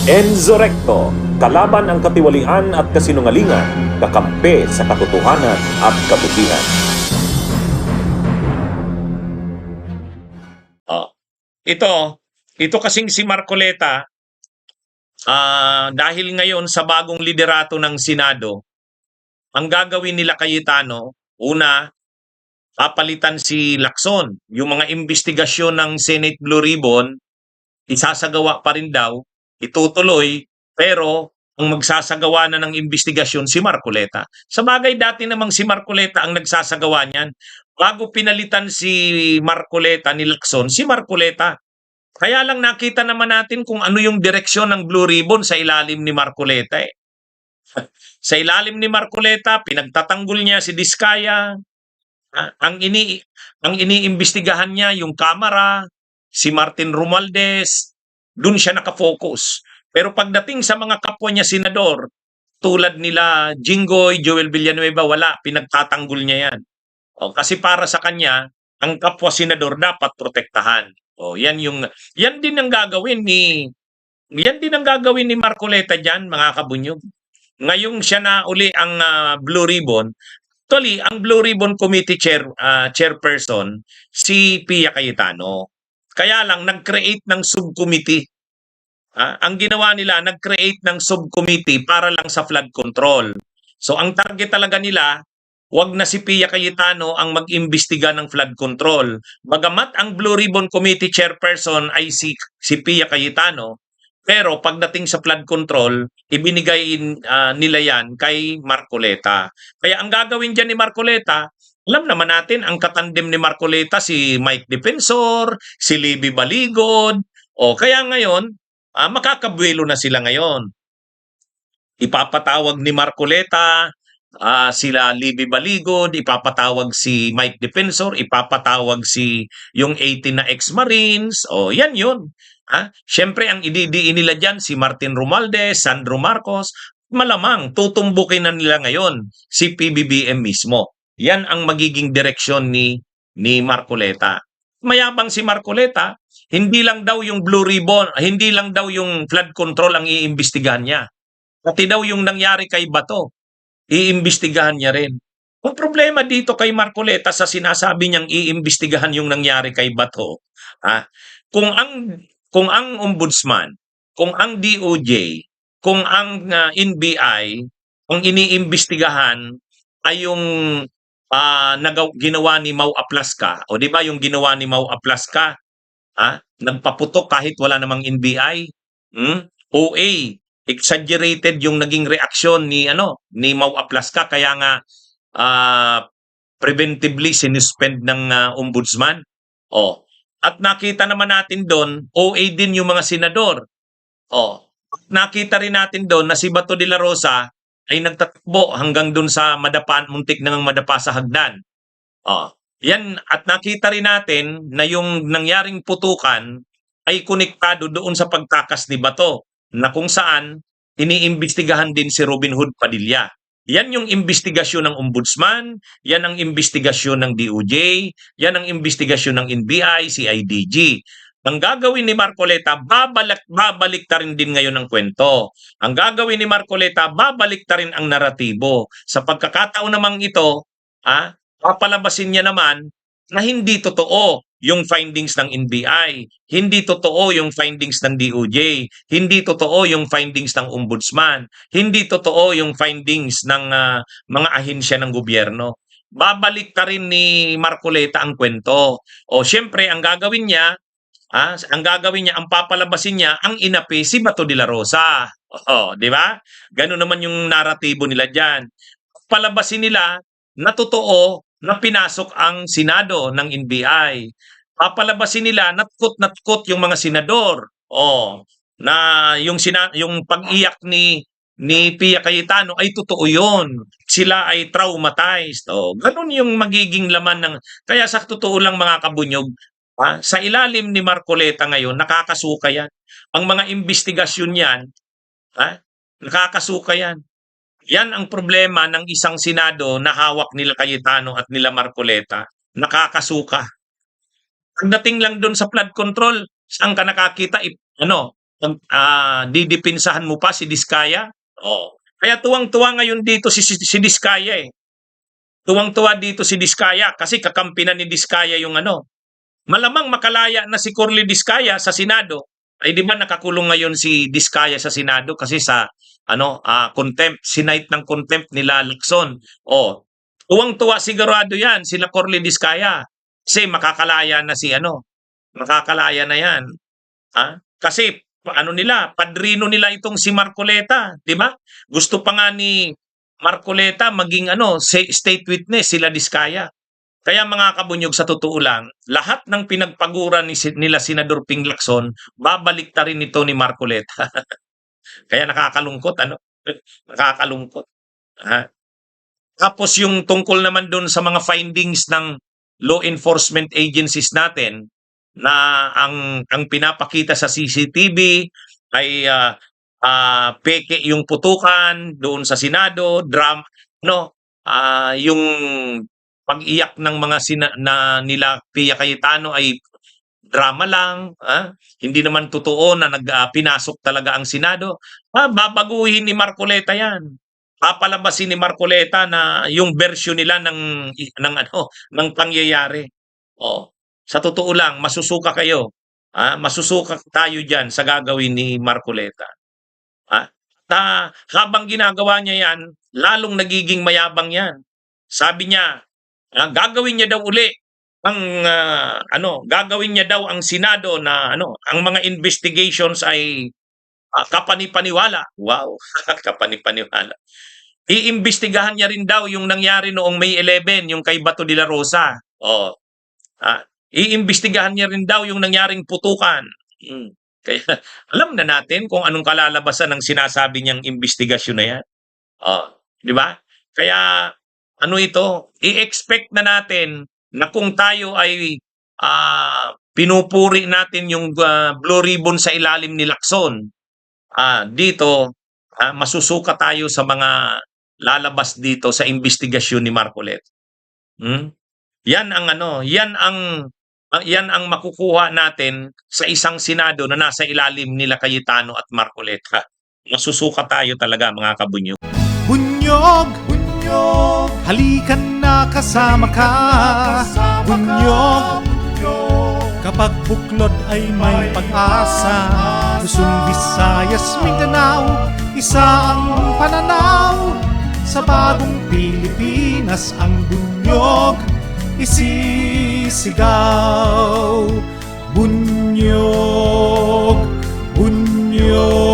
Enzo Recto, kalaban ang katiwalian at kasinungalingan, kakampi sa katotohanan at kabutihan. Oh. Ito kasing si Marcoleta, dahil ngayon sa bagong liderato ng Senado, ang gagawin nila Cayetano, una, papalitan si Lacson. Yung mga investigasyon ng Senate Blue Ribbon, isasagawa pa rin daw, itutuloy, pero ang magsasagawa na ng investigasyon si Marcoleta. Sa bagay, dati namang si Marcoleta ang nagsasagawa niyan. Bago pinalitan si Marcoleta ni Lacson, si Marcoleta. Kaya lang nakita naman natin kung ano yung direksyon ng Blue Ribbon sa ilalim ni Marcoleta eh. Sa ilalim ni Marcoleta, pinagtatanggol niya si Diskaya. Ang iniimbestigahan niya yung Kamara, si Martin Romualdez, doon siya nakafocus. Pero pagdating sa mga kapwa niya senador, tulad nila Jinggoy, Joel Villanueva, wala, pinagtatanggol niya yan. O, kasi para sa kanya, ang kapwa senador dapat protektahan. O, yan din ang gagawin ni Marcoleta diyan, mga kabunyog. Ngayong siya na uli ang Blue Ribbon, actually, ang Blue Ribbon Committee chairperson, si Pia Cayetano. Kaya lang, nag-create ng subcommittee. Ang ginawa nila, nag-create ng subcommittee para lang sa flood control. So, ang target talaga nila, wag na si Pia Cayetano ang mag-imbestiga ng flood control. Bagamat ang Blue Ribbon Committee chairperson ay si Pia Cayetano, pero pagdating sa flood control, ibinigay nila yan kay Marcoleta. Kaya ang gagawin dyan ni Marcoleta, alam naman natin, ang katandem ni Marcoleta, si Mike Defensor, si Libby Baligod, o kaya ngayon, makakabuelo na sila ngayon. Ipapatawag ni Marcoleta, sila Libby Baligod, ipapatawag si Mike Defensor, ipapatawag yung 18 na ex-Marines, o yan yun. Siyempre, ang ididiin nila dyan, si Martin Romualdez, Sandro Marcos, malamang tutumbukin na nila ngayon si PBBM mismo. Yan ang magiging direksyon ni Marcoleta. Mayabang si Marcoleta, hindi lang daw yung Blue Ribbon, hindi lang daw yung flood control ang iimbestigahan niya. Pati daw yung nangyari kay Bato, iimbestigahan niya rin. Ang problema dito kay Marcoleta sa sinasabi niyang iimbestigahan yung nangyari kay Bato, kung ang ombudsman, kung ang DOJ, kung ang NBI, ang iniimbestigahan ay yung ginawa ni Mau Aplaska, o di ba yung ginawa ni Mau Aplaska, nagpaputok kahit wala namang NBI, OA, exaggerated yung naging reaksyon ni Mau Aplaska, kaya nga preventively sinuspend ng ombudsman. At nakita naman natin doon, OA din yung mga senador. Nakita rin natin doon na si Bato de la Rosa ay nagtatakbo hanggang doon sa muntik nang madapa sa hagdan. Yan, at nakita rin natin na yung nangyaring putukan ay konektado doon sa pagtakas ni Bato, na kung saan iniimbestigahan din si Robin Hood Padilla. Yan yung investigasyon ng ombudsman, yan ang investigasyon ng DOJ, yan ang investigasyon ng NBI, CIDG. Ang gagawin ni Marcoleta, babalik ta rin din ngayon ang kwento. Ang gagawin ni Marcoleta, babalik ta rin ang naratibo. Sa pagkakataon namang ito, papalabasin niya naman na hindi totoo yung findings ng NBI, hindi totoo yung findings ng DOJ, hindi totoo yung findings ng ombudsman, hindi totoo yung findings ng mga ahensya ng gobyerno. Babalik ta rin ni Marcoleta ang kwento. Siyempre, ang gagawin niya, ang papalabasin niya, ang inapi si Bato de la Rosa. Di ba? Ganun naman yung naratibo nila diyan. Palabasin nila na totoo na pinasok ang Senado ng NBI. Papalabasin nila natkot yung mga senador. Na yung pag-iyak ni Pia Cayetano ay totoo yun. Sila ay traumatized. Ganun yung magiging laman ng... Kaya sa totoo lang, mga kabunyog, sa ilalim ni Marcoleta ngayon, nakakasuka yan. Ang mga investigasyon yan, nakakasuka yan. Yan ang problema ng isang Senado na hawak nila Cayetano at nila Marcoleta. Nakakasuka. Pagdating lang doon sa flood control, saan ka nakakita? didipinsahan mo pa si Diskaya? Oh. Kaya tuwang-tuwa ngayon dito si Diskaya eh. Tuwang-tuwa dito si Diskaya kasi kakampi na ni Diskaya yung ano. Malamang makalaya na si Corly Diskaya sa Senado. Ay di ba nakakulong ngayon si Diskaya sa Senado kasi sa contempt, sinight ng contempt nila Lacson. Oh, tuwang-tuwa sigurado 'yan sila Corly Diskaya. Kasi makakalaya na makakalaya na 'yan. Kasi padrino nila itong si Marcoleta, di ba? Gusto pa nga ni Marcoleta maging state witness sila Diskaya. Kaya mga kabunyog, sa totoo lang, lahat ng pinagpaguran nila Senador Ping Lacson, babalik ta rin ito ni Marcoleta. Kaya nakakalungkot, nakakalungkot. Ha? Tapos yung tungkol naman doon sa mga findings ng law enforcement agencies natin na ang pinapakita sa CCTV ay peke yung putukan doon sa Senado, yung pag-iyak ng mga nila Pia Cayetano ay drama lang, hindi naman totoo na pinasok talaga ang Senado. Babaguhin ni Marcoleta 'yan. Papalabasin ni Marcoleta na yung version nila ng pangyayari. Oh, sa totoo lang masusuka kayo. Masusuka tayo diyan sa gagawin ni Marcoleta. Habang ginagawa niya 'yan, lalong nagiging mayabang 'yan. Sabi niya, gagawin niya daw uli gagawin niya daw ang Senado na ang mga investigations ay kapanipaniwala. Wow, kapanipaniwala. Iimbestigahan niya rin daw yung nangyari noong May 11, yung kay Bato de la Rosa. Oh. Iimbestigahan niya rin daw yung nangyaring putukan. Kaya alam na natin kung anong kalalabasan ng sinasabi niyang investigasyon na yan. Di ba? Kaya i-expect na natin na kung tayo ay pinupuri natin yung blue ribbon sa ilalim ni Lacson, dito masusuka tayo sa mga lalabas dito sa investigasyon ni Marcoleta. Yan ang makukuha natin sa isang Senado na nasa ilalim nila Cayetano at Marcoleta. Masusuka tayo talaga mga kabunyo. Bunyog, bunyog, halikan na kasama ka. Bunyog, kapag buklod ay may pag-asa. Luzon, Visayas, Mindanao, isa ang pananaw. Sa bagong Pilipinas ang bunyog isisigaw. Bunyog, bunyog.